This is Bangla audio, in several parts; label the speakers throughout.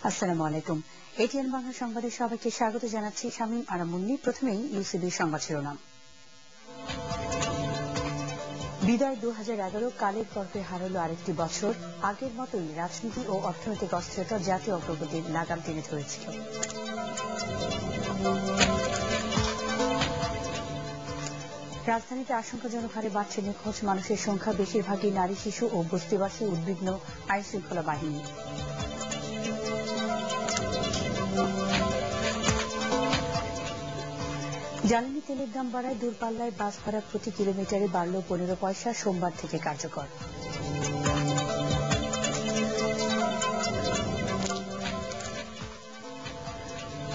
Speaker 1: আসসালামু আলাইকুম। এটিএন বাংলা সংবাদে সবাইকে স্বাগত জানাচ্ছি শামীম আরা মুন্নি। প্রথমেই ইউসিবির সংবাদ শিরোনাম। বিদায় 2011 কালের পর্বে হারালো আরেকটি বছর। আগের মতোই রাজনীতি ও অর্থনৈতিক অস্থিরতা জাতীয় অগ্রগতির লাগাম টেনে ধরেছিল। রাজধানীতে আশঙ্কাজনক হারে বাড়ছে নিখোঁজ মানুষের সংখ্যা, বেশিরভাগই নারী, শিশু ও বস্তিবাসী। উদ্বিগ্ন আইন শৃঙ্খলা বাহিনী। জ্বালানি তেলের দাম বাড়ায় দূরপাল্লায় বাস ভাড়া প্রতি কিলোমিটারে বাড়ল 15 পয়সা, সোমবার থেকে কার্যকর।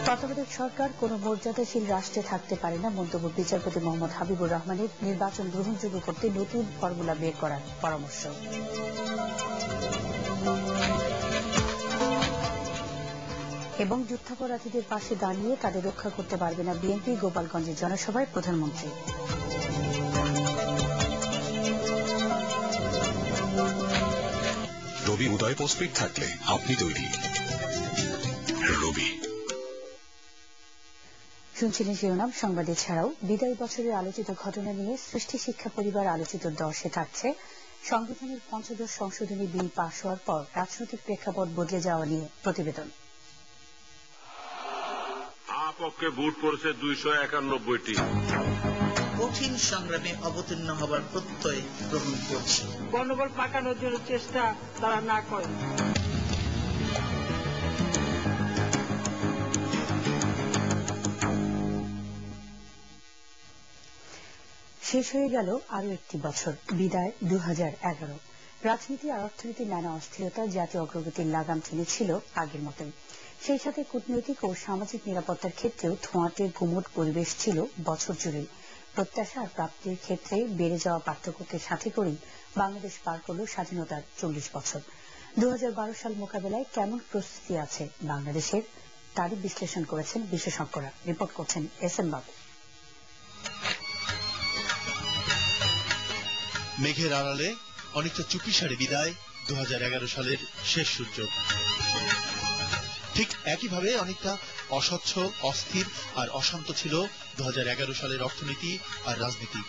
Speaker 1: তত্ত্বাবধায়ক সরকার কোন মর্যাদাশীল রাষ্ট্রে থাকতে পারে না, মন্তব্য বিচারপতি মোহাম্মদ হাবিবুর রহমানের। নির্বাচন গ্রহণযোগ্য করতে নতুন ফর্মুলা বের করার পরামর্শ। এবং যুদ্ধাপরাধীদের পাশে দাঁড়িয়ে তাদের রক্ষা করতে পারবে না বিএনপি, গোপালগঞ্জের জনসভায় প্রধানমন্ত্রী।
Speaker 2: রবি উদয় পোস্টপেড থাকলে আপনি তৈরি। রবি
Speaker 1: শুনছিলেন শিরোনাম। সংবাদে ছাড়াও বিদায়ী বছরের আলোচিত ঘটনা নিয়ে সৃষ্টি শিক্ষা পরিবার আলোচিত দর্শে থাকছে। সংবিধানের ৫ম সংশোধনী বিল পাশ হওয়ার পর রাজনৈতিক প্রেক্ষাপট বদলে যাওয়া নিয়ে প্রতিবেদন।
Speaker 3: পক্ষে ভোট পড়েছে 291টি।
Speaker 4: কঠিন সংগ্রামে অবতীর্ণ হবার প্রত্যয় গ্রহণ করছে।
Speaker 5: গণবল পাকানোর জন্য চেষ্টা তারা না করে।
Speaker 1: শেষ হয়ে গেল আরো একটি বছর। বিদায় 2011। রাজনীতি আর অর্থনীতির নানা অস্থিরতা জাতীয় অগ্রগতির লাগাম টেনেছিল আগের মতোই। সেই সাথে কূটনৈতিক ও সামাজিক নিরাপত্তার ক্ষেত্রেও ধোঁয়াটে গুমোট পরিবেশ ছিল বছর জুড়েই। প্রত্যাশা আর প্রাপ্তির ক্ষেত্রে বেড়ে যাওয়া পার্থক্যকে সাথে করেই বাংলাদেশ পার করল স্বাধীনতার 40 বছর। 2012 সাল মোকাবেলায় কেমন প্রস্তুতি আছে বাংলাদেশের, তারই বিশ্লেষণ করেছেন বিশেষজ্ঞরা। রিপোর্ট করছেন এস.এম. বাবু।
Speaker 6: মেঘের আড়ালে অনেকটা চুপিসারে বিদায় 2011 সালের শেষ সূর্য। ঠিক একইভাবে অনেকটা অস্বচ্ছ, অস্থির আর অশান্ত ছিল 2011 সালের অর্থনীতি আর রাজনীতি।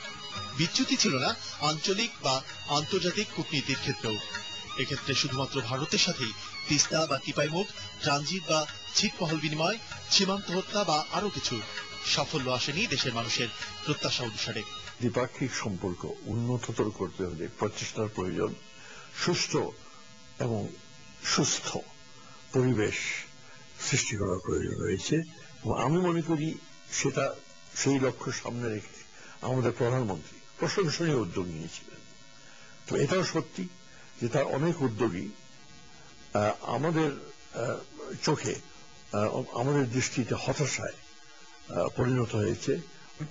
Speaker 6: বিচ্যুতি ছিল না আঞ্চলিক বা আন্তর্জাতিক কূটনীতির ক্ষেত্রেও। এক্ষেত্রে শুধুমাত্র ভারতের সাথেই তিস্তা বা টিপাইমুখ, ট্রানজিট বা ছিটমহল বিনিময়, সীমান্ত হত্যা বা আরো কিছু সাফল্য আসেনি দেশের মানুষের প্রত্যাশা অনুসারে।
Speaker 7: দ্বিপাক্ষিক সম্পর্ক উন্নততর করতে হলে প্রচেষ্টার প্রয়োজন, সুষ্ঠু এবং সুস্থ পরিবেশ সৃষ্টি করার প্রয়োজন রয়েছে। এবং আমি মনে করি সেটা সেই লক্ষ্য সামনে রেখে আমাদের প্রধানমন্ত্রী প্রশংসনীয় উদ্যোগ নিয়েছিলেন। তো এটাও সত্যি যে তার অনেক উদ্যোগই আমাদের চোখে, আমাদের দৃষ্টিতে হতাশায় পরিণত হয়েছে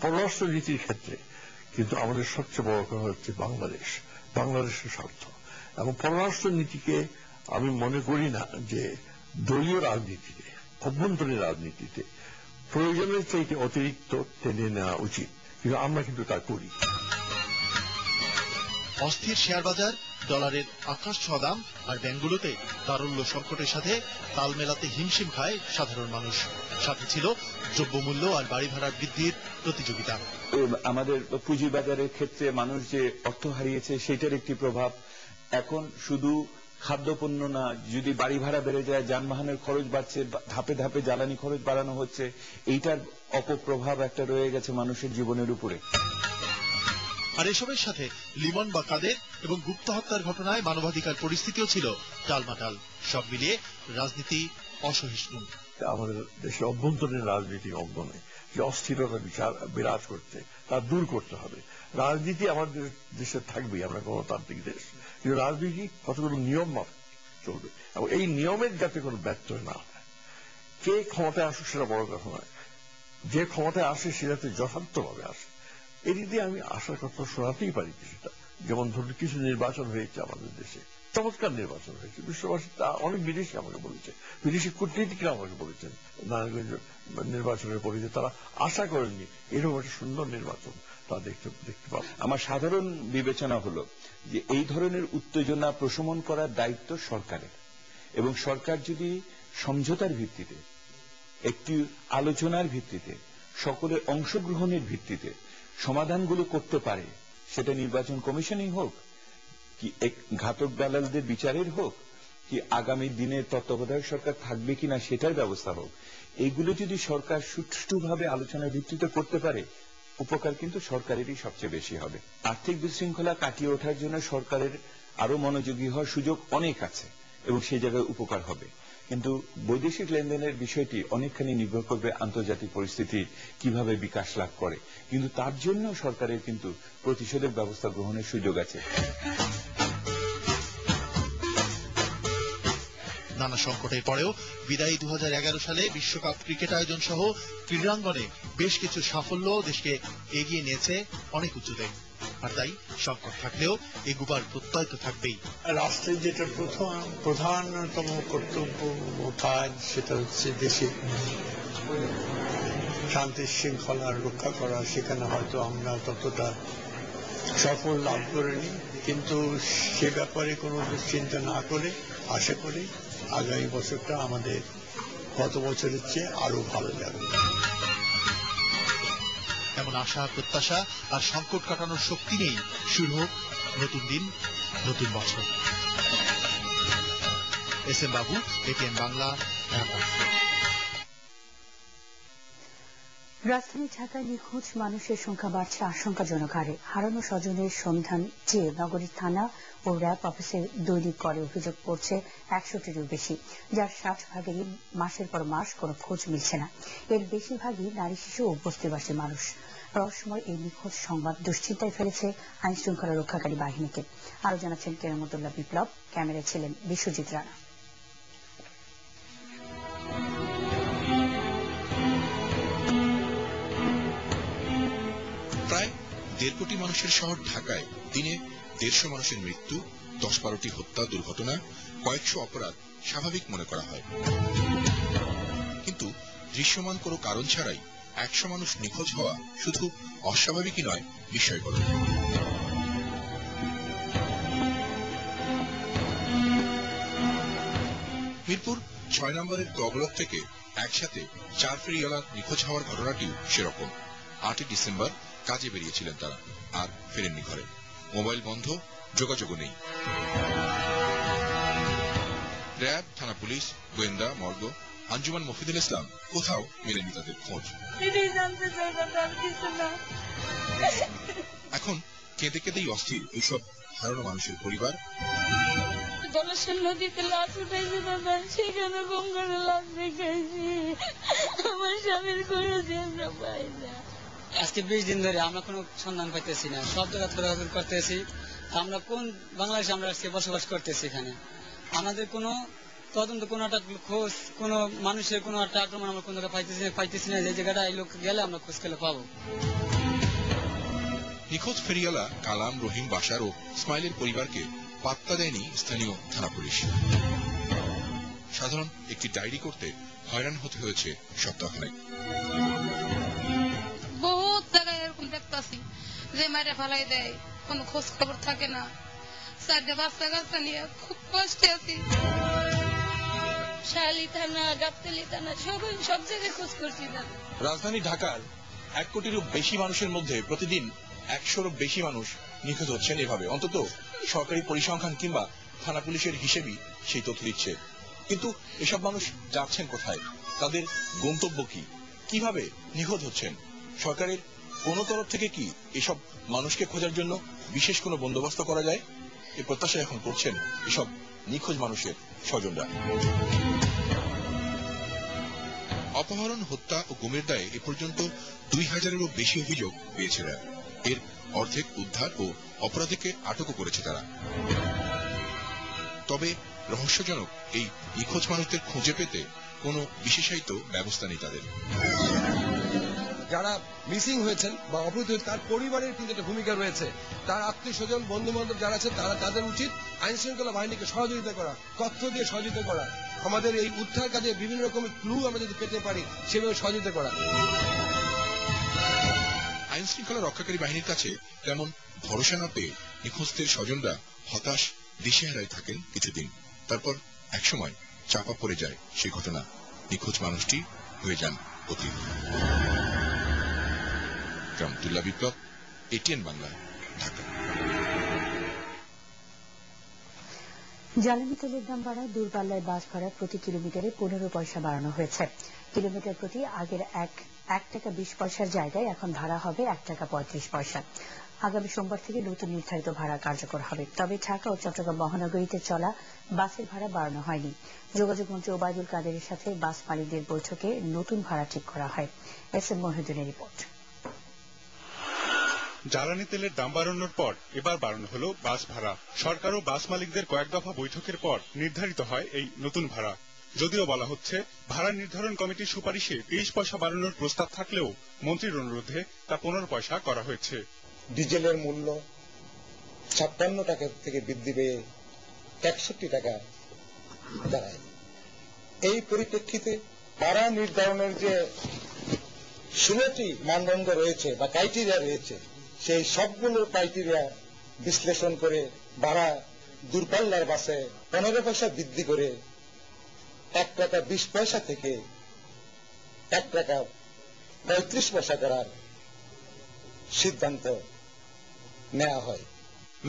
Speaker 7: পররাষ্ট্র নীতির ক্ষেত্রে। কিন্তু আমাদের সবচেয়ে বড় কথা হচ্ছে বাংলাদেশের স্বার্থ। এবং পররাষ্ট্র নীতিকে আমি মনে করি না যে দলীয় রাজনীতিতে, অভ্যন্তরীণ রাজনীতিতে প্রয়োজনের চাইতে অতিরিক্ত টেনে নেওয়া উচিত, কিন্তু আমরা কিন্তু তা করি।
Speaker 6: অস্থির শেয়ার বাজার, ডলারের আকাশ ছোঁয়া দাম আর ব্যাংকগুলোতে তারল্য সংকটের সাথে তাল মেলাতে হিমশিম খায় সাধারণ মানুষ। সাথে ছিল দ্রব্যমূল্য আর বাড়ি ভাড়ার বৃদ্ধির প্রতিযোগিতা।
Speaker 8: আমাদের পুঁজিবাজারের ক্ষেত্রে মানুষ যে অর্থ হারিয়েছে সেটার একটি প্রভাব। এখন শুধু খাদ্যপণ্য না, যদি বাড়ি ভাড়া বেড়ে যায়, যানবাহনের খরচ বাড়ছে, ধাপে ধাপে জ্বালানি খরচ বাড়ানো হচ্ছে, এইটার অপপ্রভাব একটা রয়ে গেছে মানুষের জীবনের উপরে।
Speaker 6: আর এসবের সাথে লিমন বা কাদের এবং গুপ্ত হত্যার ঘটনায় মানবাধিকার পরিস্থিতিও ছিল টালমাটাল। সব মিলিয়ে রাজনীতি অসহিষ্ণু।
Speaker 7: আমাদের দেশের অভ্যন্তরীণ রাজনীতির অঙ্গনে যে অস্থিরতা বিরাজ করতে, তা দূর করতে হবে। রাজনীতি আমাদের দেশে থাকবেই, আমরা গণতান্ত্রিক দেশ, কিন্তু রাজনীতি কতগুলো নিয়ম মাফিক চলবে এবং এই নিয়মের যাতে কোনো ব্যত্যয় না হয়। কে ক্ষমতায় আসুক সেটা বড় কথা নয়, যে ক্ষমতায় আসে সে যাতে যথার্থভাবে আসে। এদিক দিয়ে আমি আশার কথা শোনাতেই পারি কিছুটা। যেমন ধরুন কিছু নির্বাচন হয়েছে আমাদের দেশে, চমৎকার নির্বাচন হয়েছে, বিশ্ববাসী তা অনেক বিদেশি আমাকে বলেছে, বিদেশি কূটনীতিকরা আমাকে বলেছেন নারায়ণগঞ্জ নির্বাচনের পরে যে তারা আশা করেননি এরকম একটা সুন্দর নির্বাচন তা দেখতে পাবো।
Speaker 8: আমার সাধারণ বিবেচনা হলো যে এই ধরনের উত্তেজনা প্রশমন করার দায়িত্ব সরকারের, এবং সরকার যদি সমঝোতার ভিত্তিতে, একটি আলোচনার ভিত্তিতে, সকলের অংশগ্রহণের ভিত্তিতে সমাধানগুলো করতে পারে, সেটা নির্বাচন কমিশনই হোক, কি এক ঘাতক দালালদের বিচারের হোক, কি আগামী দিনে তত্ত্বাবধায়ক সরকার থাকবে কিনা সেটার ব্যবস্থা হোক, এইগুলো যদি সরকার সুষ্ঠুভাবে আলোচনার ভিত্তিতে করতে পারে, উপকার কিন্তু সরকারেরই সবচেয়ে বেশি হবে। আর্থিক বিশৃঙ্খলা কাটিয়ে ওঠার জন্য সরকারের আরো মনোযোগী হওয়ার সুযোগ অনেক আছে এবং সেই জায়গায় উপকার হবে। কিন্তু বৈদেশিক লেনদেনের বিষয়টি অনেকখানি নির্ভর করবে আন্তর্জাতিক পরিস্থিতি কিভাবে বিকাশ লাভ করে, কিন্তু তার জন্য সরকারের কিন্তু প্রতিশোধের ব্যবস্থা গ্রহণের সুযোগ আছে।
Speaker 6: নানা সংকটের পরেও বিদায়ী 2011 সালে বিশ্বকাপ ক্রিকেট আয়োজন সহ ক্রীড়াঙ্গনে বেশ কিছু সাফল্য দেশকে এগিয়ে নিয়েছে অনেক উঁচুতে। আর তাই সংকট থাকলেও এগুবার প্রত্যয় তো থাকবেই।
Speaker 7: রাষ্ট্রের যেটা প্রধানতম কর্তব্য ও কাজ, সেটা হচ্ছে দেশে শান্তি শৃঙ্খলা রক্ষা করা। সেখানে হয়তো আমরা ততটা সফল লাভ করিনি, কিন্তু সে ব্যাপারে কোনো দুশ্চিন্তা না করে আশা করি আগামী বছরটা আমাদের গত বছরের চেয়ে আরো ভালো যাবে।
Speaker 6: এমন আশা প্রত্যাশা আর সংকট কাটানোর শক্তি নিয়েই শুরু হোক নতুন দিন, নতুন বছর। এস এম বাবু, এটিএন বাংলা, ঢাকা।
Speaker 1: রাজধানী ঢাকায় নিখোঁজ মানুষের সংখ্যা বাড়ছে আশঙ্কাজনক হারে। হারানো স্বজনের সন্ধান চেয়ে নগরীর থানা ও র্যাব অফিসে দৈনিক করে অভিযোগ পড়ছে 100টিরও বেশি, যার 60 ভাগেরই মাসের পর মাস কোনো খোঁজ মিলছে না। এর বেশিরভাগই নারী, শিশু ও বস্তিবাসী মানুষ। রহস্যময় এই নিখোঁজ সংবাদ দুশ্চিন্তায় ফেলেছে আইন শৃঙ্খলা রক্ষাকারী বাহিনীকে। আরো জানাচ্ছেন কেরামতুল্লাহ বিপ্লব, ক্যামেরায় ছিলেন বিশ্বজিৎ রানা।
Speaker 9: প্রায় 1.5 কোটি মানুষের শহর ঢাকায় দিনে 150 মানুষের মৃত্যু, 10-12টি হত্যা দুর্ঘটনা, কয়েকশো অপরাধ স্বাভাবিক মনে করা হয়। কিন্তু দৃশ্যমান কোনো কারণ ছাড়াই 100 মানুষ নিখোঁজ হওয়া শুধু অস্বাভাবিকই নয়, বিস্ময়কর। মিরপুর 6 নম্বরের তবলক থেকে একসাথে 4 ফেরিওয়ালার নিখোঁজ হওয়ার ঘটনাটিও সেরকম। 8 ডিসেম্বর কাজে বেরিয়েছিলেন তারা, আর ফেরেননি ঘরে। মোবাইল বন্ধ, যোগাযোগও নেই। র্যাব, থানা পুলিশ, গোয়েন্দা, মর্গ, আঞ্জুমান মফিদুল ইসলাম, কোথাও মেলেনি তাদের খোঁজ। এখন কেঁদে কেঁদেই অস্থির এইসব হারানো মানুষের পরিবার।
Speaker 10: নদীতে লাশ উঠেছে দাদা, সেখানে গঙ্গারে লাশ দেখাইছি। আমার স্বামীর কোনো চিন্তা পাই না।
Speaker 5: আজকে 20 দিন ধরে আমরা কোনো সন্ধান পাইতেছি না, সব জায়গা খোঁজাখুঁজি করতেছি। আমরা কোন বাংলাদেশে আমরা আজকে বসবাস করতেছি, এখানে আমাদের কোনো তদন্ত, কোনো একটা খোঁজ, কোনো মানুষের কোনো একটা আক্রমণ আমরা কোন জায়গায় পাইতেছি না। যে জায়গাটা এই লোক গেলে আমরা খোঁজ পেলে পাবো।
Speaker 9: নিখোঁজ ফেরিওয়ালা কালাম, রহিম, বাশার ও ইসমাইলের পরিবারকে পাত্তা দেয়নি স্থানীয় থানা পুলিশ। সাধারণ একটি ডায়েরি করতে হয়রান হতে হয়েছে সপ্তাহখানেক।
Speaker 10: বহুত জায়গায় এরকম দেখতেছি যে মাইরে ফেলাই দেয়, কোনো খোঁজ খবর থাকে না। 4টা বাচ্চা কাচ্চা নিয়ে খুব কষ্টে আছি। শালি থানা, গাবতলী থানা, সব জায়গায় খোঁজ করছি না।
Speaker 11: রাজধানী ঢাকার 1 কোটিরও বেশি মানুষের মধ্যে প্রতিদিন 100রও বেশি মানুষ নিখোঁজ হচ্ছেন এভাবে। অন্তত সরকারি পরিসংখ্যান কিংবা থানা পুলিশের হিসেবেই সেই তথ্য দিচ্ছে। কিন্তু এসব মানুষ যাচ্ছেন কোথায়? তাদের গন্তব্য কি? কিভাবে নিখোঁজ হচ্ছেন? সরকারের কোন তরফ থেকে কি এসব মানুষকে খোঁজার জন্য বিশেষ কোনো বন্দোবস্ত করা যায়? এই প্রত্যাশা এখন করছেন এসব নিখোঁজ মানুষের স্বজনরা।
Speaker 9: অপহরণ, হত্যা ও গুমের দায়ে এ পর্যন্ত 2000-এরও বেশি অভিযোগ পেয়েছে র্যাব। এর অর্ধেক উদ্ধার ও অপরাধীকে আটকও করেছে তারা। তবে রহস্যজনক এই নিখোঁজ মানুষদের খুঁজে পেতে কোনো বিশেষায়িত ব্যবস্থা নেই তাদের।
Speaker 12: যারা মিসিং হয়েছেন বা অপহৃত হয়েছে তার পরিবারের কিন্তু একটা ভূমিকা রয়েছে। তার আত্মীয় স্বজন, বন্ধু বান্ধব যারা আছেন তাদের উচিত আইন শৃঙ্খলা বাহিনীকে সহযোগিতা করা, তথ্য দিয়ে সহযোগিতা করা। আমাদের এই উদ্ধার কাজে বিভিন্ন রকমের ক্লু আমরা যদি পেতে পারি সেভাবে সহযোগিতা করা।
Speaker 9: আইন শৃঙ্খলা রক্ষাকারী বাহিনীর কাছে তেমন ভরসা না পেয়ে নিখোঁজদের স্বজনরা হতাশ, দিশেহারায় থাকেন কিছুদিন। তারপর একসময় চাপা পড়ে যায় সে ঘটনা। নিখোঁজ মানুষটি হয়ে যান অতীত। রামতুল্লাহ বিপ্লব, এটিএন বাংলা, ঢাকা।
Speaker 1: জ্বালানি তেলের দাম বাড়ায় দূরপাল্লায় বাস ভাড়া প্রতি কিলোমিটারে 15 পয়সা বাড়ানো হয়েছে। কিলোমিটার প্রতি আগের 1 টাকা 20 পয়সার জায়গায় এখন ভাড়া হবে 1 টাকা 35 পয়সা। আগামী সোমবার থেকে নতুন নির্ধারিত ভাড়া কার্যকর হবে। তবে ঢাকা ও চট্টগ্রাম মহানগরীতে চলা বাসের ভাড়া বাড়ানো হয়নি। যোগাযোগ মন্ত্রী ওবায়দুল কাদেরের সাথে বাস মালিকদের বৈঠকে নতুন ভাড়া ঠিক করা হয়। এস এম মহিউদ্দিনের রিপোর্ট।
Speaker 13: জ্বালানি তেলের দাম বাড়ানোর পর এবার বাড়ানো হলো বাস ভাড়া। সরকার ও বাস মালিকদের কয়েক দফা বৈঠকের পর নির্ধারিত হয় এই নতুন ভাড়া। যদিও বলা হচ্ছে ভাড়া নির্ধারণ কমিটির সুপারিশে 30 পয়সা বাড়ানোর প্রস্তাব থাকলেও মন্ত্রীর অনুরোধে তা 15 পয়সা করা হয়েছে।
Speaker 14: ডিজেলের মূল্য 56 টাকা থেকে বৃদ্ধি পেয়ে 61 টাকা দাঁড়ায়। এই পরিপ্রেক্ষিতে ভাড়া নির্ধারণের যে 16টি মানদণ্ড রয়েছে বা ক্রাইটেরিয়া রয়েছে, সেই সবগুলো ক্রাইটেরিয়া বিশ্লেষণ করে ভাড়া দূরপাল্লার বাসে 15 পয়সা বৃদ্ধি করে 1 টাকা 20 পয়সা থেকে 1 টাকা 35 পয়সা করার সিদ্ধান্ত নেওয়া হয়।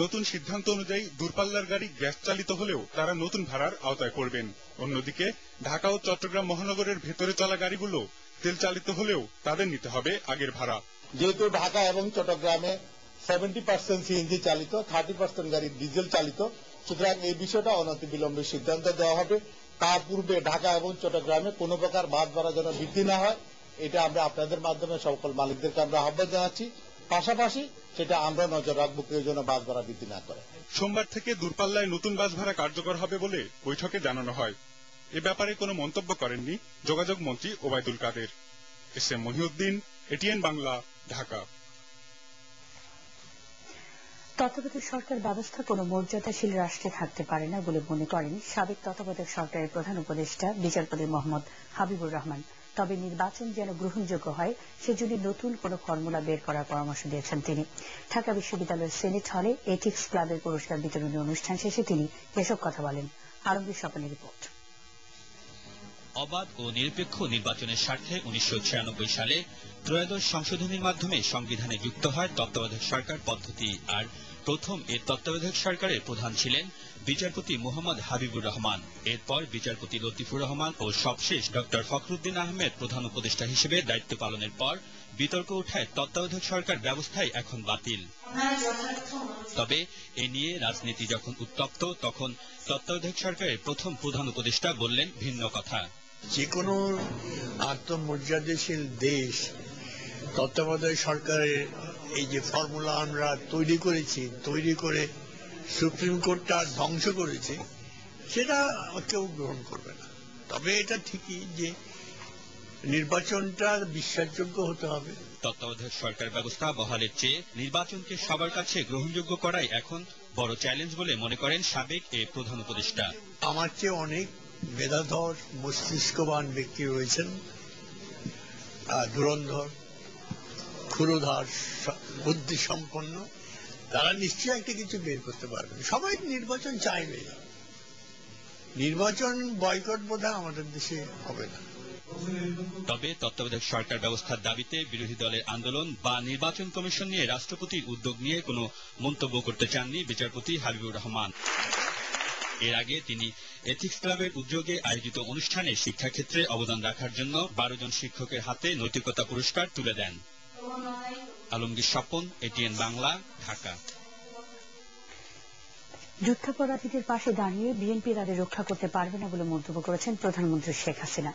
Speaker 13: নতুন সিদ্ধান্ত অনুযায়ী দূরপাল্লার গাড়ি গ্যাস চালিত হলেও তারা নতুন ভাড়ার আওতায় পড়বেন। অন্যদিকে ঢাকা ও চট্টগ্রাম মহানগরের ভেতরে চলা গাড়িগুলো তেল চালিত হলেও তাদের নিতে হবে আগের ভাড়া।
Speaker 15: যেহেতু ঢাকা এবং চট্টগ্রামে 70% সিএনজি চালিত, 30% গাড়ি ডিজেল চালিত, সুতরাং এই বিষয়টা অনতিবিলম্বে সিদ্ধান্ত দেওয়া হবে। তার পূর্বে ঢাকা এবং চট্টগ্রামে কোনো প্রকার বাস ভাড়া যেন বৃদ্ধি না হয়, এটা আমরা আপনাদের মাধ্যমে সকল মালিকদেরকে আমরা আহ্বান জানাচ্ছি। পাশাপাশি সেটা আমরা নজর রাখবো কেউ যেন বাস ভাড়া বৃদ্ধি না করে।
Speaker 13: সোমবার থেকে দূরপাল্লায় নতুন বাস ভাড়া কার্যকর হবে বলে বৈঠকে জানানো হয়। এ ব্যাপারে কোনো মন্তব্য করেননি যোগাযোগ মন্ত্রী Obaidul Quader. S M Mohiuddin, ATN Bangla, Dhaka.
Speaker 1: তত্ত্বাবধায়ক সরকার ব্যবস্থা কোনো মর্যাদাশীল রাষ্ট্রে থাকতে পারে না বলে মনে করেন সাবেক তত্ত্বাবধায়ক সরকারের প্রধান উপদেষ্টা বিচারপতি মোহাম্মদ হাবিবুর রহমান। তবে নির্বাচন যেন গ্রহণযোগ্য হয় সেজন্য নতুন কোনো ফর্মুলা বের করার পরামর্শ দিয়েছেন তিনি। ঢাকা বিশ্ববিদ্যালয়ের সেনেট হলে এথিক্স ক্লাবের পুরস্কার বিতরণী অনুষ্ঠান শেষে তিনি এসব কথা বলেন। আলমগীর স্বপনের রিপোর্ট।
Speaker 16: অবাধ ও নিরপেক্ষ নির্বাচনের স্বার্থে 1996 সালে ত্রয়োদশ সংশোধনীর মাধ্যমে সংবিধানে যুক্ত হয় তত্ত্বাবধায়ক সরকার পদ্ধতি। আর প্রথম এ তত্ত্বাবধায়ক সরকারের প্রধান ছিলেন বিচারপতি মোহাম্মদ হাবিবুর রহমান। এরপর বিচারপতি লতিফুর রহমান ও সবশেষ ডক্টর ফখরুদ্দিন আহমেদ প্রধান উপদেষ্টা হিসেবে দায়িত্ব পালনের পর বিতর্ক ওঠায় তত্ত্বাবধায়ক সরকার ব্যবস্থাই এখন বাতিল। তবে এ নিয়ে রাজনীতি যখন উত্তপ্ত, তখন তত্ত্বাবধায়ক সরকারের প্রথম প্রধান উপদেষ্টা বললেন ভিন্ন কথা।
Speaker 17: যে কোনো আত্মমর্যাদাশীল দেশ তত্ত্বাবধায়ক সরকারের এই যে ফর্মুলা আমরা তৈরি করেছি, তৈরি করে সুপ্রিম কোর্টটা ধ্বংস করেছি, সেটা কেউ গ্রহণ করবে না। তবে এটা ঠিকই যে নির্বাচনটা বিশ্বাসযোগ্য হতে হবে।
Speaker 16: তত্ত্বাবধায়ক সরকার ব্যবস্থা বহালের চেয়ে নির্বাচনকে সবার কাছে গ্রহণযোগ্য করাই এখন বড় চ্যালেঞ্জ বলে মনে করেন সাবেক এ প্রধান উপদেষ্টা।
Speaker 17: আমার চেয়ে অনেক মেধাধর মস্তিষ্কবান ব্যক্তি রয়েছেন, ধুরন্ধর ক্ষুরধার বুদ্ধি সম্পন্ন, তারা নিশ্চয়ই একটা কিছু বের করতে পারবেন। সবাই নির্বাচন চাইবে, নির্বাচন বয়কট বোধহয় আমাদের দেশে হবে না।
Speaker 16: তবে তত্ত্বাবধায়ক সরকার ব্যবস্থার দাবিতে বিরোধী দলের আন্দোলন বা নির্বাচন কমিশন নিয়ে রাষ্ট্রপতির উদ্যোগ নিয়ে কোনো মন্তব্য করতে চাননি বিচারপতি হাবিবুর রহমান। এর আগে তিনি এথিক্স ক্লাবের উদ্যোগে আয়োজিত অনুষ্ঠানে শিক্ষাক্ষেত্রে অবদান রাখার জন্য 12 জন শিক্ষকের হাতে নৈতিকতা পুরস্কার তুলে দেন। আলমগীর স্বপন, এটিএন বাংলা, ঢাকা।
Speaker 1: যুদ্ধাপরাধীদের পাশে দাঁড়িয়ে বিএনপি তাদের রক্ষা করতে পারবে না বলে মন্তব্য করেছেন প্রধানমন্ত্রী শেখ হাসিনা।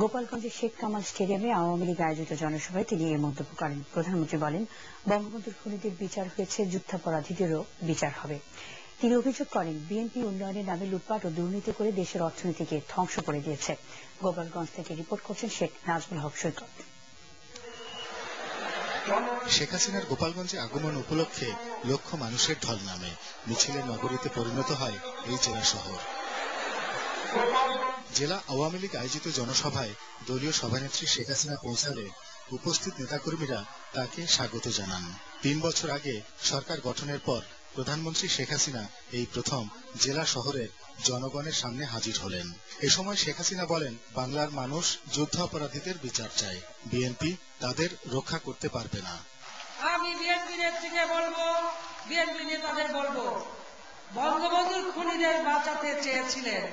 Speaker 1: গোপালগঞ্জের শেখ কামাল স্টেডিয়ামে আওয়ামী লীগ আয়োজিত জনসভায় তিনি এই মন্তব্য করেন। প্রধানমন্ত্রী বলেন, বঙ্গবন্ধুর খুনিদের বিচার হয়েছে, যুদ্ধাপরাধীদেরও বিচার হবে। তিনি অভিযোগ করেন, বিএনপি উন্নয়নের নামে লুটপাট ও দুর্নীতি করে দেশের অর্থনীতিকে ধ্বংস করে দিয়েছে। গোপালগঞ্জ থেকে রিপোর্ট করছেন শেখ নাজমুল হক সৈকত।
Speaker 18: শেখ হাসিনার গোপালগঞ্জে আগমন উপলক্ষে লক্ষ মানুষের ঢল নামে মিছিলের নগরীতে পরিণত হয় এই জেলা শহর। জেলা আওয়ামী লীগ আয়োজিত জনসভায় দলীয় সভানেত্রী শেখ হাসিনা পৌঁছালে উপস্থিত নেতাকর্মীরা তাকে স্বাগত জানান। 3 বছর আগে সরকার গঠনের পর প্রধানমন্ত্রী শেখ হাসিনা এই প্রথম জেলা শহরে জনগণের সামনে হাজির হলেন। এ সময় শেখ হাসিনা বলেন, বাংলার মানুষ যুদ্ধাপরাধীদের বিচার চায়, বিএনপি তাদের রক্ষা করতে পারবে না।
Speaker 19: আমি বিএনপি নেত্রীকে বলবো, বিএনপি নেতাদের বলবো, বঙ্গবন্ধুর খুনিদের বাঁচাতে চেয়েছিলেন,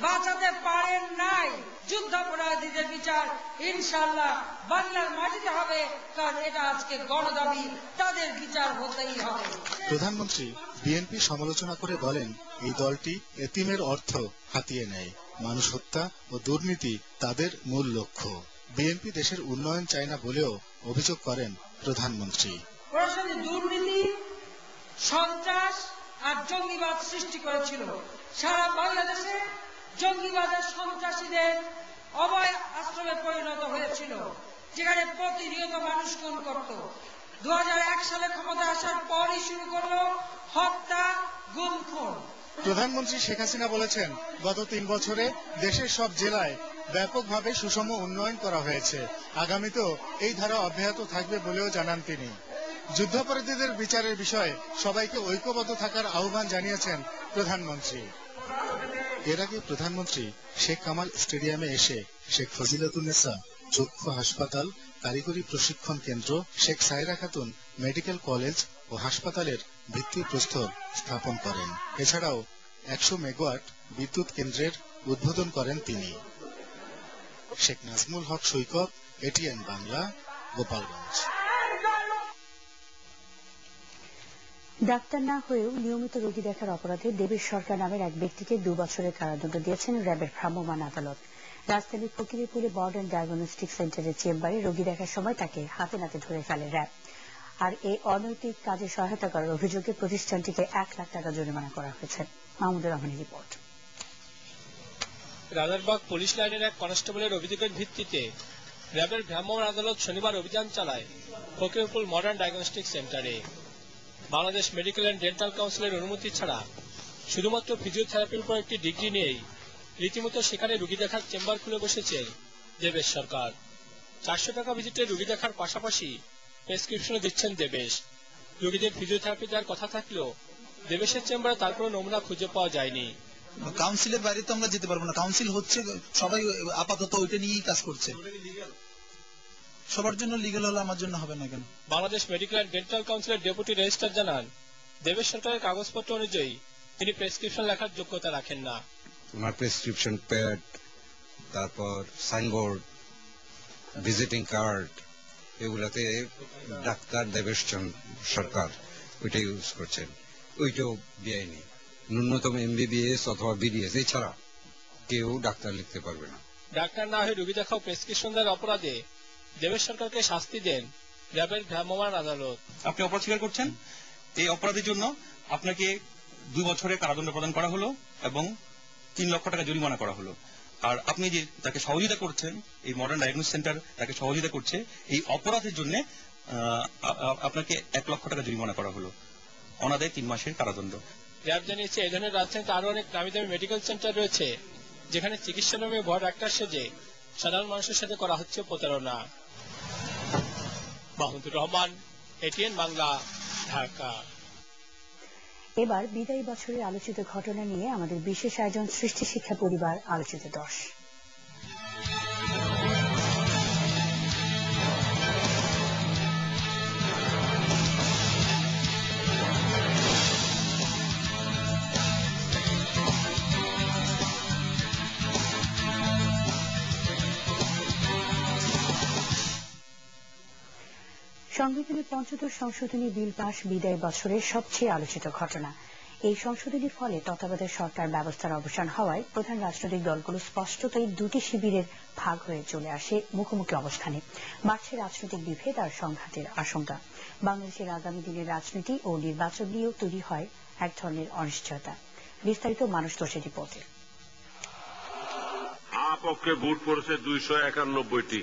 Speaker 19: বাঁচাতে পারেন নাই। যুদ্ধাপরাধীদের বিচার ইনশাআল্লাহ বাংলার মাটিতে হবে, কারণ এটা আজকে গণদাবি, তাদের বিচার হতেই হবে।
Speaker 18: প্রধানমন্ত্রী বিএনপি সমালোচনা করে বলেন, এই দলটি এতিমের অর্থ হাতিয়ে নেয়, মানুষ হত্যা ও দুর্নীতি তাদের মূল লক্ষ্য। বিএনপি দেশের উন্নয়ন চায় না বলেও অভিযোগ করেন প্রধানমন্ত্রী।
Speaker 19: প্রশাসনিক দুর্নীতি, সন্ত্রাস আর জঙ্গিবাদ সৃষ্টি করেছিল। সারা বাংলাদেশে জঙ্গিবাদের সন্ত্রাসীদের অভয় আশ্রমে পরিণত হয়েছিল, যেখানে প্রতিনিয়ত মানুষ খুন করত। 2001 সালে ক্ষমতা আসার পরই শুরু করলো হত্যা, গুম, খুন।
Speaker 18: প্রধানমন্ত্রী শেখ হাসিনা বলেছেন, গত 3 বছরে দেশের সব জেলায় ব্যাপকভাবে সুষম উন্নয়ন করা হয়েছে, আগামীতেও এই ধারা অব্যাহত থাকবে বলেও জানান তিনি। যুদ্ধাপরাধীদের বিচারের বিষয়ে সবাইকে ঐক্যবদ্ধ থাকার আহ্বান জানিয়েছেন প্রধানমন্ত্রী। এর আগে প্রধানমন্ত্রী শেখ কামাল স্টেডিয়ামে এসে শেখ ফজিলাতুন্নেসা চক্ষু হাসপাতাল, কারিগরি প্রশিক্ষণ কেন্দ্র, শেখ সায়রা খাতুন মেডিকেল কলেজ ও হাসপাতালের ভিত্তিপ্রস্তর স্থাপন করেন। এছাড়াও 100 মেগাওয়াট বিদ্যুৎ কেন্দ্রের উদ্বোধন করেন তিনি। শেখ নাজমুল হক সৈকত, এটিএন বাংলা, গোপালগঞ্জ।
Speaker 1: ডাক্তার না হয়েও নিয়মিত রোগী দেখার অপরাধে দেবেশ সরকার নামের এক ব্যক্তিকে 2 বছরের কারাদণ্ড দিয়েছেন র্যাবের ভ্রাম্যমাণ আদালত। রাজধানীর ফকিরপুরে মডার্ন ডায়াগনস্টিক সেন্টারের চেম্বারে রোগী দেখার সময় তাকে হাতে নাতে ধরে ফেলে র্যাব। আর এই অনৈতিক কাজে সহায়তা করার অভিযোগে প্রতিষ্ঠানটিকে 1 লাখ টাকা জরিমানা করা হয়েছে। মাহমুদুর রহমানের রিপোর্ট।
Speaker 20: রাজারবাগ পুলিশ লাইনের এক কনস্টেবলের অভিযোগের ভিত্তিতে র্যাবের ভ্রাম্যমাণ আদালত শনিবার অভিযান চালায় ফকিরপুর মডার্ন ডায়াগনস্টিক সেন্টারে। বাংলাদেশ মেডিকেল অ্যান্ড ডেন্টাল কাউন্সিলের অনুমতি ছাড়া শুধুমাত্র ফিজিওথেরাপির উপর একটি ডিগ্রি নিয়েই রীতিমতো সেখানে রোগী দেখার চেম্বার খুলে বসেছে দেবেশ সরকার। 400 টাকা ভিজিটে রোগী দেখার পাশাপাশি প্রেসক্রিপশনও দিচ্ছেন দেবেশ। রোগীদের ফিজিওথেরাপি দেওয়ার কথা থাকলেও দেবেশের চেম্বারে তার কোনো নমুনা খুঁজে পাওয়া যায়নি।
Speaker 4: কাউন্সিলের বাইরে তো আমরা যেতে পারবো না, কাউন্সিল হচ্ছে, সবাই আপাতত ওইটা নিয়েই কাজ করছে। সবার জন্য লিগ্যাল হলে আমার জন্য হবে না কেন?
Speaker 20: বাংলাদেশ মেডিকেল অ্যান্ড ডেন্টাল কাউন্সিলের ডেপুটি রেজিস্ট্রার জানান, দেবেশ সরকারের কাগজপত্র অনুযায়ী তিনি প্রেসক্রিপশন লেখার যোগ্যতা রাখেন না।
Speaker 21: আমার প্রেসক্রিপশন প্যাড, তারপর সাইনবোর্ড, ভিজিটিং কার্ড, এগুলাতে ডাক্তার দেবেশ সরকার ওইটা ইউজ করছেন। ওইটাও বেআইনি। ন্যূনতম MBBS অথবা BDS এছাড়া কেউ ডাক্তার লিখতে পারবে না।
Speaker 20: ডাক্তার না হয়ে রোগী দেখাও প্রেসক্রিপশন দেওয়ার অপরাধে দেবেশ সরকারকে শাস্তি দেন র্যাবের ভ্রাম্যমাণ আদালত।
Speaker 22: আপনি অপরাধ স্বীকার করছেন, এই অপরাধের জন্য আপনাকে 2 বছরের কারাদণ্ড প্রদান করা হলো এবং 3 লক্ষ টাকা জরিমানা করা হলো। আর আপনি যে তাকে সহযোগিতা করছেন, এই মডার্ন ডায়াগনোস্টিক সেন্টার তাকে সহযোগিতা করছে, এই অপরাধের জন্য আপনাকে 1 লক্ষ টাকা জরিমানা করা হলো, অনাদায়ে 3 মাসের কারাদণ্ড।
Speaker 20: র্যাব জানিয়েছে, এই ধরনের রাজধানীতে আরো অনেক নামি দামি মেডিকেল সেন্টার রয়েছে, যেখানে চিকিৎসা নামে ভয় ডাক্তার সেজে সাধারণ মানুষের সাথে করা হচ্ছে প্রতারণা। মাহমুদুর রহমান, এটিএন বাংলা, ঢাকা।
Speaker 1: এবার বিদায়ী বছরের আলোচিত ঘটনা নিয়ে আমাদের বিশেষ আয়োজন সৃষ্টি শিক্ষা পরিবার আলোচিত 10। সংবিধানের 75 সংশোধনী বিল পাস বিদায় বছরের সবচেয়ে আলোচিত ঘটনা। এই সংশোধনীর ফলে তত্ত্বাবধায়ক সরকার ব্যবস্থার অবসান হওয়ায় প্রধান রাজনৈতিক দলগুলো স্পষ্টতই 2টি শিবিরের ভাগ হয়ে চলে আসে মুখোমুখি অবস্থানে। বাড়ছে রাজনৈতিক বিভেদ আর সংঘাতের আশঙ্কা। বাংলাদেশের আগামী দিনের রাজনীতি ও নির্বাচন নিয়েও তৈরি হয় এক ধরনের অনিশ্চয়তা। বিস্তারিত মানুষ দোষের রিপোর্টে।
Speaker 3: আপক্ষে ভোট পড়েছে 291টি।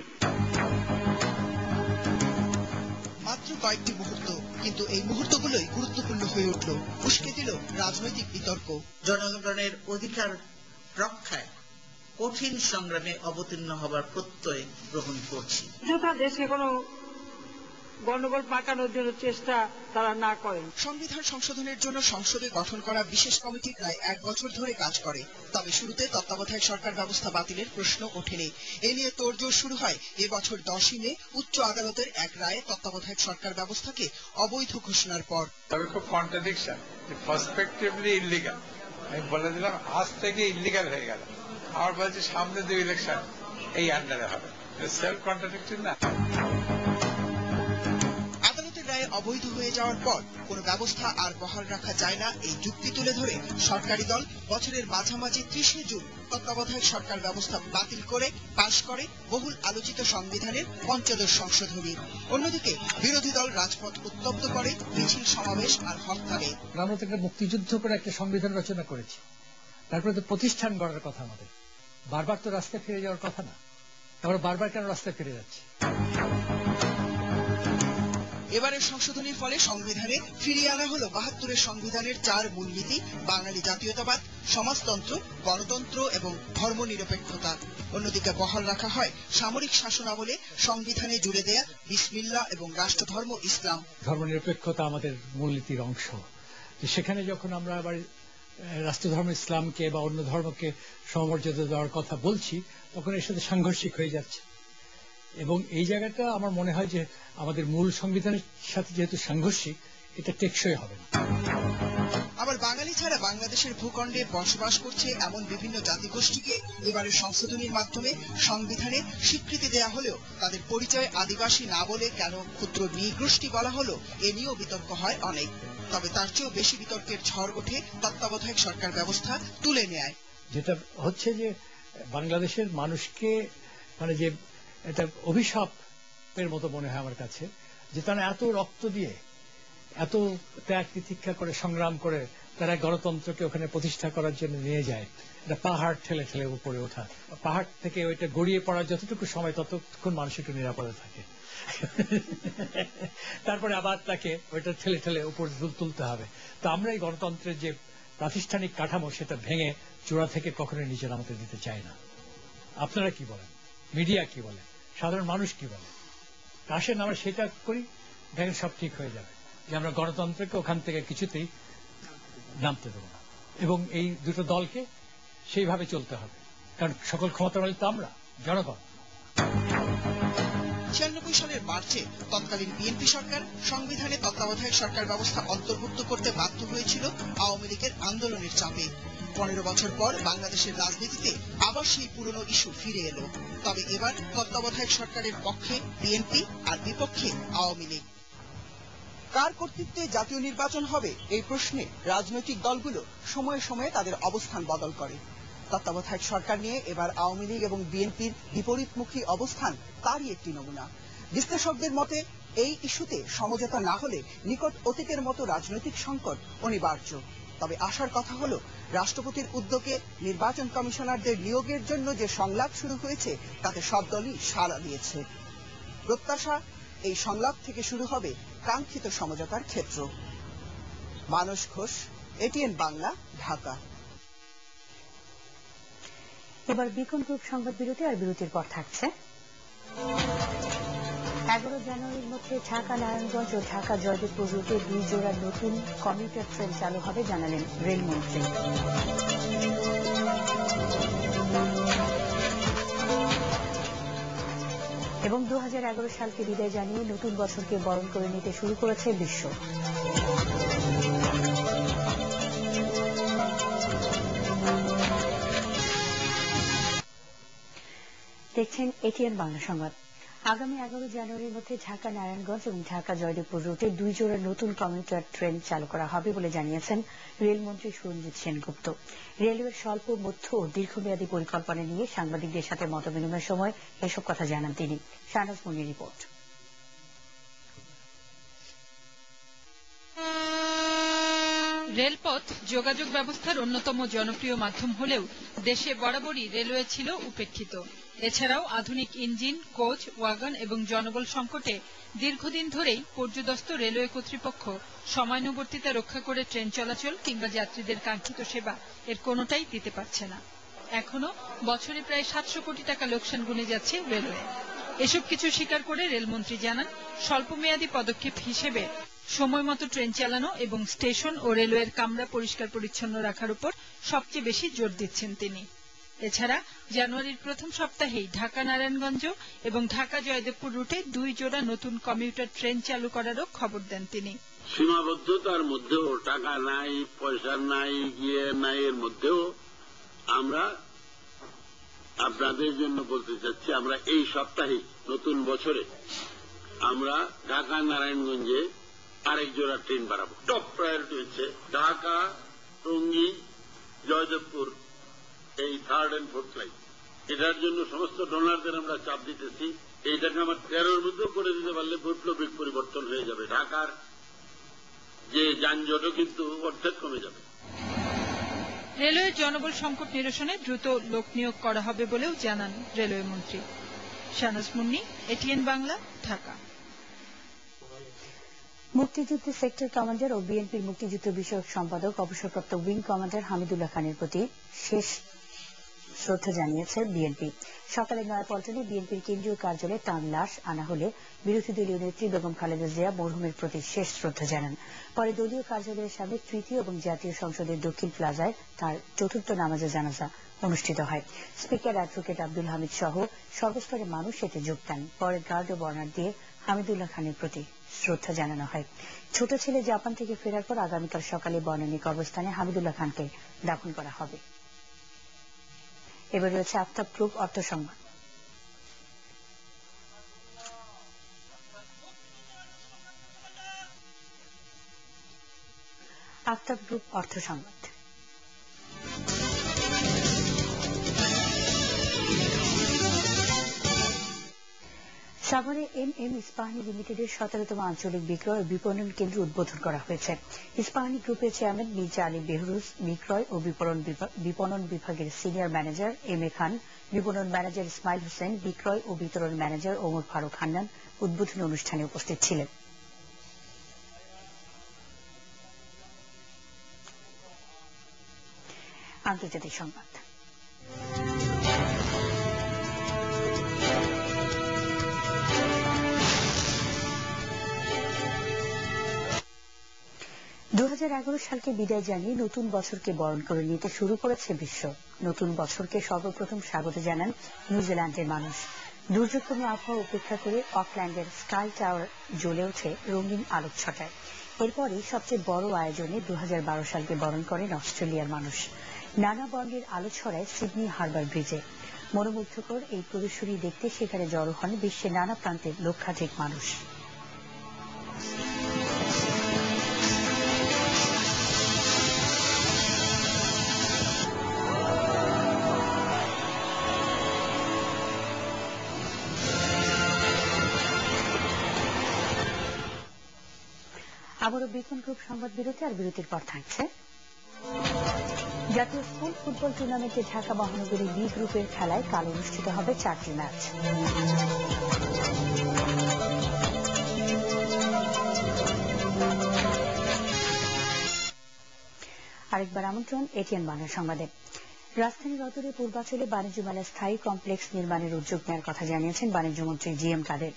Speaker 4: মাত্র কয়েকটি মুহূর্ত, কিন্তু এই মুহূর্তগুলোই গুরুত্বপূর্ণ হয়ে উঠল, উস্কে দিল রাজনৈতিক বিতর্ক। জনগণের অধিকার রক্ষায় কঠিন সংগ্রামে অবতীর্ণ হবার প্রত্যয় গ্রহণ করছি।
Speaker 19: দেশে কোনো
Speaker 2: গন্ডগোল পাকানোর জন্য চেষ্টা তারা না করেন।
Speaker 4: সংবিধান সংশোধনের জন্য সংসদে গঠন করা বিশেষ কমিটি প্রায় 1 বছর ধরে কাজ করে। তবে শুরুতে তত্ত্বাবধায়ক সরকার ব্যবস্থা বাতিলের প্রশ্ন ওঠেনি। এ নিয়ে তোড়জোড় শুরু হয় এবছর 10ই মে উচ্চ আদালতের এক রায়ে তত্ত্বাবধায়ক সরকার ব্যবস্থাকে অবৈধ ঘোষণার পর।
Speaker 8: তবে খুব কন্ট্রাডিকশন, পার্সপেক্টিভলি ইলিগাল। আমি বলে দিলাম আজ থেকে ইলিগাল হয়ে গেল, আর বলছে সামনে যে ইলেকশন এই আন্ডারে হবে। সেলফ কন্ট্রাডিকশন না?
Speaker 4: আদালতের রায়ে অবৈধ হয়ে যাওয়ার পর কোনো ব্যবস্থা আর বহাল রাখা যায় না, এই যুক্তি তুলে ধরে সরকারি দল বছরের মাঝামাঝি 30শে জুন তত্ত্বাবধায়ক সরকার ব্যবস্থা বাতিল করে পাশ করে বহুল আলোচিত সংবিধানের ৫ম সংশোধনী। অন্যদিকে বিরোধী দল রাজপথ উত্তপ্ত করে মিছিল, সমাবেশ আর হরতালে।
Speaker 23: আমরা তো একটা মুক্তিযুদ্ধ করে একটা সংবিধান রচনা করেছি, তারপরে তো প্রতিষ্ঠান গড়ার কথা আমাদের। বারবার তো রাস্তায় ফিরে যাওয়ার কথা না, তারপরে বারবার কেন রাস্তায় ফিরে যাচ্ছে?
Speaker 4: এবারের সংশোধনীর ফলে সংবিধানে ফিরিয়ে আনা হলো ৭২-এর সংবিধানের 4 মূলনীতি: বাঙালি জাতীয়তাবাদ, সমাজতন্ত্র, গণতন্ত্র এবং ধর্মনিরপেক্ষতা। অন্যদিকে বহাল রাখা হয় সামরিক শাসনামলে সংবিধানে জুড়ে দেয়া বিসমিল্লাহ এবং রাষ্ট্রধর্ম ইসলাম।
Speaker 23: ধর্মনিরপেক্ষতা আমাদের মূলনীতির অংশ। সেখানে যখন আমরা আবার রাষ্ট্রধর্ম ইসলামকে বা অন্য ধর্মকে সমমর্যাদা দেওয়ার কথা বলছি, তখন এর সাথে সাংঘর্ষিক হয়ে যাচ্ছে। এবং এই জায়গাটা আমার মনে হয় যে আমাদের মূল সংবিধানের সাথে যেহেতু সাংঘর্ষিক, এটা টেকসই হবে না।
Speaker 4: আবার বাঙালি ছাড়া বাংলাদেশের ভূখণ্ডে বসবাস করছে এমন বিভিন্ন জাতিগোষ্ঠীকে এবারের সংশোধনীর মাধ্যমে সংবিধানে স্বীকৃতি দেয়া হলেও তাদের পরিচয় আদিবাসী না বলে কেন ক্ষুদ্র নৃগোষ্ঠী বলা হলো, এ নিয়েও বিতর্ক হয় অনেক। তবে তার চেয়েও বেশি বিতর্কের ঝড় ওঠে তত্ত্বাবধায়ক সরকার ব্যবস্থা তুলে নেয়।
Speaker 23: যেটা হচ্ছে যে বাংলাদেশের মানুষকে মানে যে এটা অভিশাপের মতো মনে হয় আমার কাছে, যে তারা এত রক্ত দিয়ে, এত ত্যাগ তিতিক্ষা করে, সংগ্রাম করে তারা গণতন্ত্রকে ওখানে প্রতিষ্ঠা করার জন্য নিয়ে যায়। এটা পাহাড় ঠেলে ঠেলে উপরে ওঠা, পাহাড় থেকে ওইটা গড়িয়ে পড়ার যতটুকু সময় ততক্ষণ মানুষ একটু নিরাপদে থাকে, তারপরে আবার তাকে ওইটা ঠেলে ঠেলে উপরে তুলতে হবে। তো আমরা এই গণতন্ত্রের যে প্রাতিষ্ঠানিক কাঠামো, সেটা ভেঙে চূড়া থেকে কখনোই নিচে নামাতে দিতে চাই না। আপনারা কি বলেন? মিডিয়া কি বলে? সাধারণ মানুষ কি বলে? আসেন আমরা সেটা করি, দেখেন সব ঠিক হয়ে যাবে, যে আমরা গণতন্ত্রকে ওখান থেকে কিছুতেই নামতে দেব না। এবং এই দুটো দলকে সেইভাবে চলতে হবে, কারণ সকল ক্ষমতা মালিক তো আমরা, জনগণ।
Speaker 4: 96 সালের মার্চে তৎকালীন বিএনপি সরকার সংবিধানে তত্ত্বাবধায়ক সরকার ব্যবস্থা অন্তর্ভুক্ত করতে বাধ্য হয়েছিল আওয়ামী লীগের আন্দোলনের চাপে। 15 বছর পর বাংলাদেশের রাজনীতিতে আবার সেই পুরনো ইস্যু ফিরে এলো। তবে এবার তত্ত্বাবধায়ক সরকারের পক্ষে বিএনপি আর বিপক্ষে আওয়ামী লীগ। কার কর্তৃত্বে জাতীয় নির্বাচন হবে, এই প্রশ্নে রাজনৈতিক দলগুলো সময়ে সময়ে তাদের অবস্থান বদল করে। তত্ত্বাবধায়ক সরকার নিয়ে এবার আওয়ামী লীগ এবং বিএনপির বিপরীতমুখী অবস্থান তারই একটি নমুনা। বিশ্লেষকদের মতে এই ইস্যুতে সমঝোতা না হলে নিকট অতীতের মতো রাজনৈতিক সংকট অনিবার্য। তবে আশার কথা হলো, রাষ্ট্রপতির উদ্যোগে নির্বাচন কমিশনারদের নিয়োগের জন্য যে সংলাপ শুরু হয়েছে, তাতে সব দলই সাড়া দিয়েছে। প্রত্যাশা, এই সংলাপ থেকে শুরু হবে কাঙ্ক্ষিত সমঝোতার ক্ষেত্র। মানস ঘোষ, এটিএন বাংলা, ঢাকা।
Speaker 1: এবার বিকন গ্রুপ সংবাদ বিরতি, আর বিরতির পর থাকছে 11 জানুয়ারির মধ্যে ঢাকা নারায়ণগঞ্জ ও ঢাকা জয়দেবপুর রুটে 2 জোড়া নতুন কমিউটার ট্রেন চালু হবে, জানালেন রেলমন্ত্রী। এবং 2011 সালকে বিদায় জানিয়ে নতুন বছরকে বরণ করে নিতে শুরু করেছে বিশ্ব। দেখছেন এটিএন বাংলা সংবাদ। আগামী 11 জানুয়ারির মধ্যে ঢাকা নারায়ণগঞ্জ এবং ঢাকা জয়দেবপুর রুটে 2 জোড়া নতুন কমিউটার ট্রেন চালু করা হবে বলে জানিয়েছেন রেলমন্ত্রী সুরঞ্জিত সেনগুপ্ত। রেলওয়ের স্বল্প, মধ্য ও দীর্ঘমেয়াদী পরিকল্পনা নিয়ে সাংবাদিকদের সাথে মতবিনিময়ের সময় এসব কথা জানান তিনি। শাহনাজ মুনির রিপোর্ট।
Speaker 24: রেলপথ যোগাযোগ ব্যবস্থার অন্যতম জনপ্রিয় মাধ্যম হলেও দেশে বরাবরই রেলওয়ে ছিল উপেক্ষিত। এছাড়াও আধুনিক ইঞ্জিন, কোচ, ওয়াগন এবং জনবল সংকটে দীর্ঘদিন ধরেই পর্যুদস্ত রেলওয়ে কর্তৃপক্ষ সময়ানুবর্তিতা রক্ষা করে ট্রেন চলাচল কিংবা যাত্রীদের কাঙ্ক্ষিত সেবা এর কোনোটাই দিতে পারছে না। এখনো বছরে প্রায় 700 কোটি টাকা লোকসান গুনে যাচ্ছে রেলওয়ে। এসব কিছু স্বীকার করে রেলমন্ত্রী জানান, স্বল্পমেয়াদী পদক্ষেপ হিসেবে সময়মতো ট্রেন চালানো এবং স্টেশন ও রেলওয়ের কামরা পরিষ্কার পরিচ্ছন্ন রাখার উপর সবচেয়ে বেশি জোর দিচ্ছেন তিনি। এছাড়া জানুয়ারির প্রথম সপ্তাহেই ঢাকা নারায়ণগঞ্জ এবং ঢাকা জয়দেবপুর রুটে 2 জোড়া নতুন কমিউটার ট্রেন চালু করারও খবর দেন তিনি।
Speaker 3: সীমাবদ্ধতার মধ্যেও, টাকা নাই, পয়সা নাই, গিয়ে নাই, এর মধ্যেও আমরা আপনাদের জন্য বলতে চাচ্ছি, আমরা এই সপ্তাহে নতুন বছরে আমরা ঢাকা নারায়ণগঞ্জে আরেক জোড়া ট্রেন বাড়াবো। টপ প্রায়োরিটি হচ্ছে ঢাকা, টঙ্গী, জয়দেবপুর, এই 3rd and 4th লাইন। এটার জন্য সমস্ত ডোনারদের আমরা চাপ দিতেছি। এইটাকে আমার 13-র মধ্যেও করে দিতে পারলে বৈপ্লবিক পরিবর্তন হয়ে যাবে। ঢাকার যে যানজটও কিন্তু অর্ধেক কমে যাবে।
Speaker 24: রেলওয়ের জনবল সংকট নিরসনে দ্রুত লোক নিয়োগ করা হবে বলেও জানান রেলওয়ে মন্ত্রী। শাহনাজ মুন্নি, এটিএন বাংলা, ঢাকা।
Speaker 1: মুক্তিযুদ্ধের সেক্টর কমান্ডার ও বিএনপির মুক্তিযুদ্ধ বিষয়ক সম্পাদক অবসরপ্রাপ্ত উইং কমান্ডার হামিদুল্লাহ খানের প্রতি শেষ শ্রদ্ধা জানিয়েছে বিএনপি। সকালে নয়াপল্টনে বিএনপির কেন্দ্রীয় কার্যালয়ে তাঁর লাশ আনা হলে বিরোধী দলীয় নেত্রী বেগম খালেদা জিয়া মরহুমের প্রতি শেষ শ্রদ্ধা জানান। পরে দলীয় কার্যালয়ের সামনে তৃতীয় এবং জাতীয় সংসদের দক্ষিণ প্লাজায় তাঁর চতুর্থ নামাজে জানাজা অনুষ্ঠিত হয়। স্পিকার অ্যাডভোকেট আব্দুল হামিদ সহ সর্বস্তরের মানুষ এতে যোগ দেন। পরে গার্ড ও বর্নার দিয়ে হামিদুল্লাহ খানের প্রতি শ্রদ্ধা জানানো হয়। ছোট ছেলে জাপান থেকে ফেরার পর আগামীকাল সকালে বনানী কবরস্থানে হামিদুল্লাহ খানকে দাফন করা হবে। এবার রয়েছে আফতাব গ্রুপ অর্থ সংবাদ। আফতাব গ্রুপ অর্থ সংবাদ। সাভারে এম ইস্পাহানি লিমিটেডের 17তম আঞ্চলিক বিক্রয় ও বিপণন কেন্দ্র উদ্বোধন করা হয়েছে। ইস্পাহানি গ্রুপের চেয়ারম্যান মির্জা আলী বেহরুজ, বিক্রয় ও বিপণন বিভাগের সিনিয়র ম্যানেজার এম এ খান, বিপণন ম্যানেজার ইসমাইল হোসেন, বিক্রয় ও বিতরণ ম্যানেজার ওমর ফারুক হান্নান উদ্বোধনী অনুষ্ঠানে উপস্থিত ছিলেন। আন্তর্জাতিক সংবাদ। সালকে বিদায় জানিয়ে নতুন বছরকে বরণ করে নিতে শুরু করেছে বিশ্ব। নতুন বছরকে সর্বপ্রথম স্বাগত জানান নিউজিল্যান্ডের মানুষ। দুর্যোগপূর্ণ আবহাওয়া উপেক্ষা করে অকল্যান্ডের স্কাই টাওয়ার জ্বলে ওঠে রঙিন আলোকছটায়। এরপরই সবচেয়ে বড় আয়োজনে 2012 সালকে বরণ করেন অস্ট্রেলিয়ার মানুষ। নানা বর্ণের আলো ছড়ায় সিডনি হারবার ব্রিজে। মনোমুগ্ধকর এই প্রদর্শনী দেখতে সেখানে জড়ো হন বিশ্বের নানা প্রান্তের লক্ষাধিক মানুষ। আবারও বিকন গ্রুপ সংবাদ বিরতি, আর বিরতির পর থাকছে জাতীয় স্কুল ফুটবল টুর্নামেন্টে ঢাকা মহানগরী বি গ্রুপের খেলায় কাল অনুষ্ঠিত হবে 4টি ম্যাচ। আরেকবার আমন্ত্রণ এটিএন বাংলা সংবাদে। রাজধানীর অদূরে পূর্বাঞ্চলে বাণিজ্য মেলার স্থায়ী কমপ্লেক্স নির্মাণের উদ্যোগ নেওয়ার কথা জানিয়েছেন বাণিজ্য মন্ত্রী জি এম কাদের।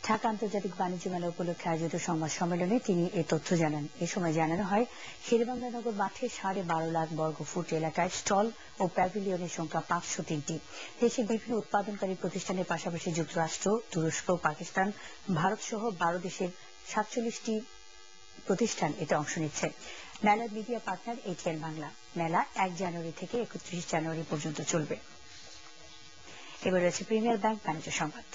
Speaker 1: ঢাকা আন্তর্জাতিক বাণিজ্য মেলা উপলক্ষে আয়োজিত সংবাদ সম্মেলনে তিনি এ তথ্য জানান। এ সময় জানানো হয়, শেরেবাংলা নগর মাঠে 12.5 লাখ বর্গফুট এলাকায় স্টল ও প্যাভিলিয়নের সংখ্যা 503টি। দেশের বিভিন্ন উৎপাদনকারী প্রতিষ্ঠানের পাশাপাশি যুক্তরাষ্ট্র, তুরস্ক, পাকিস্তান, ভারত সহ 12 দেশের 47টি প্রতিষ্ঠান এতে অংশ নিচ্ছে। মেলার মিডিয়া পার্টনার এটিএন বাংলা। মেলা 1 জানুয়ারি থেকে 31 জানুয়ারি পর্যন্ত চলবে। এবার রয়েছে প্রিমিয়ার ব্যাংক বাণিজ্য সংবাদ।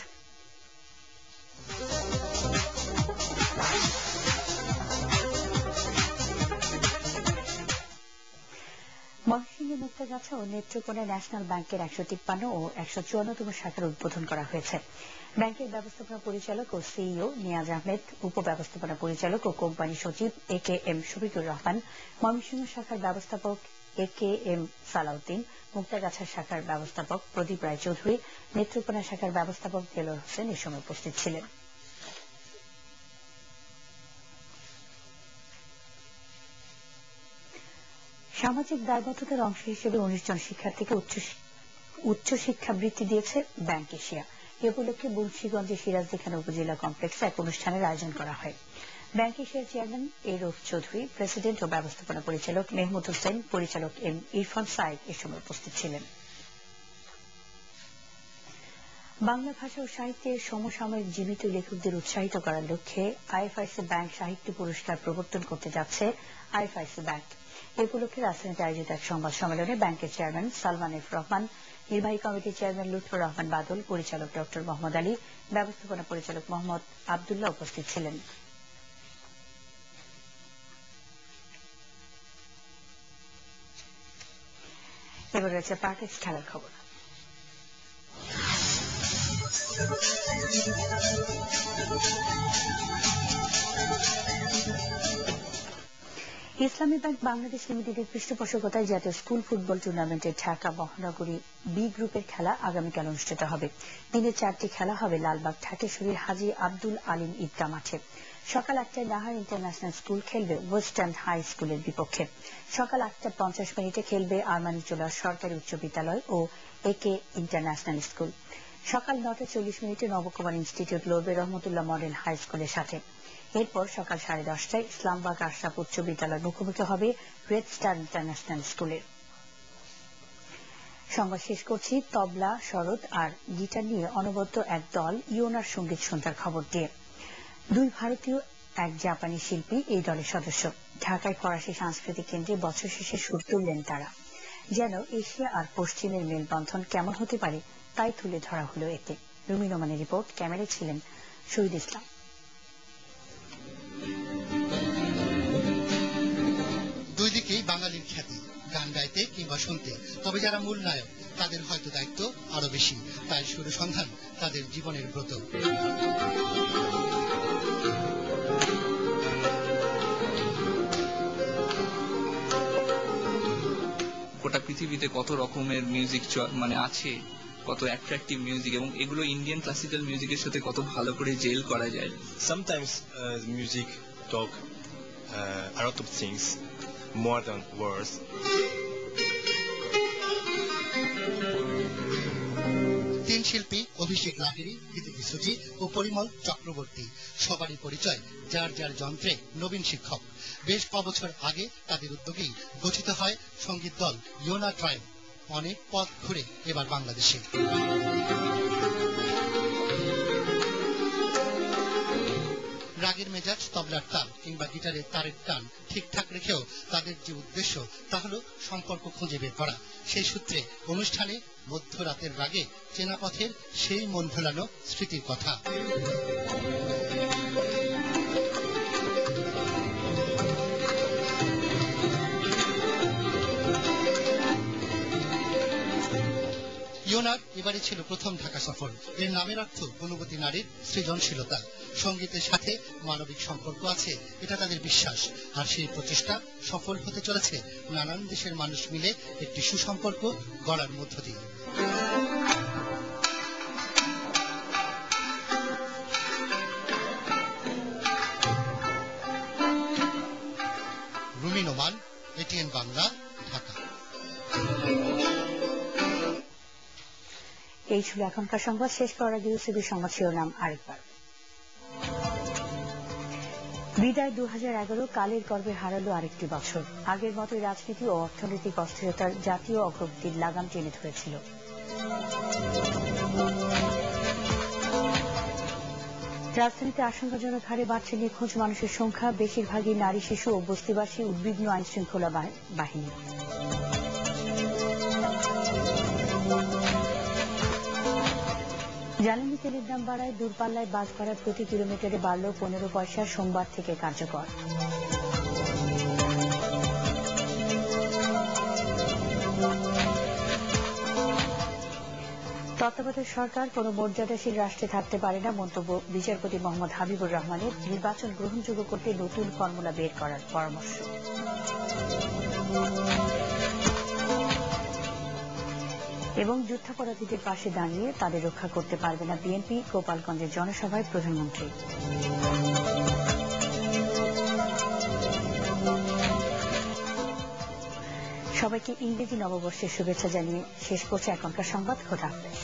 Speaker 1: ময়মনসিংহের মুক্তাগাছা ও নেত্রকোনা ন্যাশনাল ব্যাংকের 153 ও 154তম শাখার উদ্বোধন করা হয়েছে। ব্যাংকের ব্যবস্থাপনা পরিচালক ও সিইও নিয়াজ আহমেদ, উপব্যবস্থাপনা পরিচালক ও কোম্পানি সচিব এ কে এম শফিকুর রহমান, ময়মনসিংহ শাখার ব্যবস্থাপক এ কে এম সালাউদ্দিন, মুক্তাগাছা শাখার ব্যবস্থাপক প্রদীপ রায়চৌধুরী, নেত্রকোনা শাখার ব্যবস্থাপক দেলোয়ার হোসেন এ সময় উপস্থিত ছিলেন। সামাজিক দায়বদ্ধতার অংশ হিসেবে 19 জন শিক্ষার্থীকে উচ্চশিক্ষা বৃত্তি দিয়েছে ব্যাংক এশিয়া। এ উপলক্ষে মুন্সিগঞ্জের সিরাজদিখান উপজেলা কমপ্লেক্সে এক অনুষ্ঠানের আয়োজন করা হয়। ব্যাংক এশিয়ার চেয়ারম্যান এরফ চৌধুরী, প্রেসিডেন্ট ও ব্যবস্থাপনা পরিচালক মেহমুদ হোসেন, পরিচালক এম ইরফান সাইদ এ সময় উপস্থিত ছিলেন। বাংলা ভাষা ও সাহিত্যের সমসাময়িক জীবিত লেখকদের উৎসাহিত করার লক্ষ্যে আইএফআইসি ব্যাংক সাহিত্য পুরস্কার প্রবর্তন করতে যাচ্ছে আইএফআইসি ব্যাংক। এ উপলক্ষে রাজধানীতে আয়োজিত এক সংবাদ সম্মেলনে ব্যাংকের চেয়ারম্যান সালমান এফ রহমান, নির্বাহী কমিটির চেয়ারম্যান লুৎফর রহমান বাদল, পরিচালক ডক্টর মোহাম্মদ আলী, ব্যবস্থাপনা পরিচালক মোহাম্মদ আবদুল্লাহ উপস্থিত ছিলেন। এবার রয়েছে পার্টিস খেলার খবর। ইসলামী ব্যাংক বাংলাদেশ লিমিটেডের পৃষ্ঠপোষকতায় জাতীয় স্কুল ফুটবল টুর্নামেন্টের ঢাকা মহানগরী বি গ্রুপের খেলা আগামীকাল অনুষ্ঠিত হবে। দিনে 4টি খেলা হবে লালবাগ ঢাকেশ্বরীর হাজী আব্দুল আলিম ঈদগাহ মাঠে। সকাল 8টায় নাহার ইন্টারন্যাশনাল স্কুল খেলবে ওয়েস্টার্ন হাই স্কুলের বিপক্ষে। সকাল 8:50 খেলবে আরমানিটোলা সরকারি উচ্চ বিদ্যালয় ও একে ইন্টারন্যাশনাল স্কুল। সকাল 9:40 নবকুমার ইনস্টিটিউট লড়বে রহমতুল্লাহ মডেল হাই স্কুলের সাথে। এরপর সকাল 10:30টায় ইসলামবাগ আশরাফ উচ্চ বিদ্যালয় মুখোমুখি হবে রেড স্টার ইন্টারন্যাশনাল স্কুলের। সংবাদ শেষ করছি তবলা, শরৎ আর গিটার নিয়ে অনবদ্য এক দল ইয়োনার সঙ্গীত সন্ধ্যার খবর দিয়ে। 2 ভারতীয়, 1 জাপানি শিল্পী এই দলের সদস্য। ঢাকায় ফরাসি সাংস্কৃতিক কেন্দ্রে বছর শেষে সুর তুললেন তারা। যেন এশিয়া আর পশ্চিমের মেলবন্ধন কেমন হতে পারে তাই তুলে ধরা হলো এতে। রুমি নোমানের রিপোর্ট, ক্যামেরায় ছিলেন শহীদ ইসলাম।
Speaker 5: দুই দিকেই বাঙালির খ্যাতি, গান গাইতে কিংবা শুনতে। তবে যারা মূল নায়ক তাদের হয়তো দায়িত্ব আরো বেশি, তাই সুর সন্ধান তাদের জীবনের ব্রত।
Speaker 6: গোটা পৃথিবীতে কত রকমের মিউজিক মানে আছে, কত অ্যাট্রাকটিভ মিউজিক, এবং এগুলো ইন্ডিয়ান ক্লাসিক্যাল মিউজিকের সাথে কত ভালো করে জেল করা যায়।
Speaker 7: Sometimes music talk a lot of things more than words.
Speaker 5: তিন শিল্পী অভিষেক লাহিড়ী, কৃতি সুজি ও পরিমল চক্রবর্তী, সবারই পরিচয় যার যার যন্ত্রে নবীন শিক্ষক। বেশ কবছর আগে তাদের উদ্যোগেই গঠিত হয় সঙ্গীত দল ইয়োনা ট্রাইব। অনেক পথ ঘুরে এবার বাংলাদেশে। রাগের মেজাজ, তবলার তাল কিংবা গিটারের তারের টান ঠিকঠাক রেখেও তাদের যে উদ্দেশ্য তা হলো সম্পর্ক খুঁজে বের করা। সেই সূত্রে অনুষ্ঠানে মধ্যরাতের রাগে চেনা পথের সেই মন ভোলানো স্মৃতির কথা। ইয়োনার এবারে ছিল প্রথম ঢাকা সফর। এর নামের অর্থ গুণবতী নারীর সৃজনশীলতা। সঙ্গীতের সাথে মানবিক সম্পর্ক আছে, এটা তাদের বিশ্বাস। আর সেই প্রচেষ্টা সফল হতে চলেছে নানান দেশের মানুষ মিলে একটি সুসম্পর্ক গড়ার মধ্য দিয়ে। রুমি নোমান, এটিএন বাংলা, ঢাকা।
Speaker 1: এই ছিল এখনকার সংবাদ। শেষ করার আগে সংবাদ শিরোনাম আরেকবার। বিদায় 2011, কালের গর্বে হারালো আরেকটি বছর। আগের মতোই রাজনীতি ও অর্থনৈতিক অস্থিরতার জাতীয় অগ্রগতির লাগাম টেনে ধরেছিল। রাজধানীতে আশঙ্কাজনক হারে বাড়ছে নিখোঁজ মানুষের সংখ্যা। বেশিরভাগই নারী, শিশু ও বস্তিবাসী। উদ্বিগ্ন আইন শৃঙ্খলা বাহিনী। জ্বালানি তেলের দাম বাড়ায় দূরপাল্লায় বাস ভাড়া প্রতি কিলোমিটারে বাড়ল 15 পয়সা, সোমবার থেকে কার্যকর। তত্ত্বাবধায়ক সরকার কোন মর্যাদাশীল রাষ্ট্রে থাকতে পারে না, মন্তব্য বিচারপতি মোহাম্মদ হাবিবুর রহমানের। নির্বাচন গ্রহণযোগ্য করতে নতুন ফর্মুলা বের করার পরামর্শ। এবং যুদ্ধাপরাধীদের পাশে দাঁড়িয়ে তাদের রক্ষা করতে পারবে না বিএনপি, গোপালগঞ্জের জনসভায় প্রধানমন্ত্রী। সবাইকে ইংরেজি নববর্ষের শুভেচ্ছা জানিয়ে শেষ করছে এখনকার সংবাদ। খোদা হাফেজ।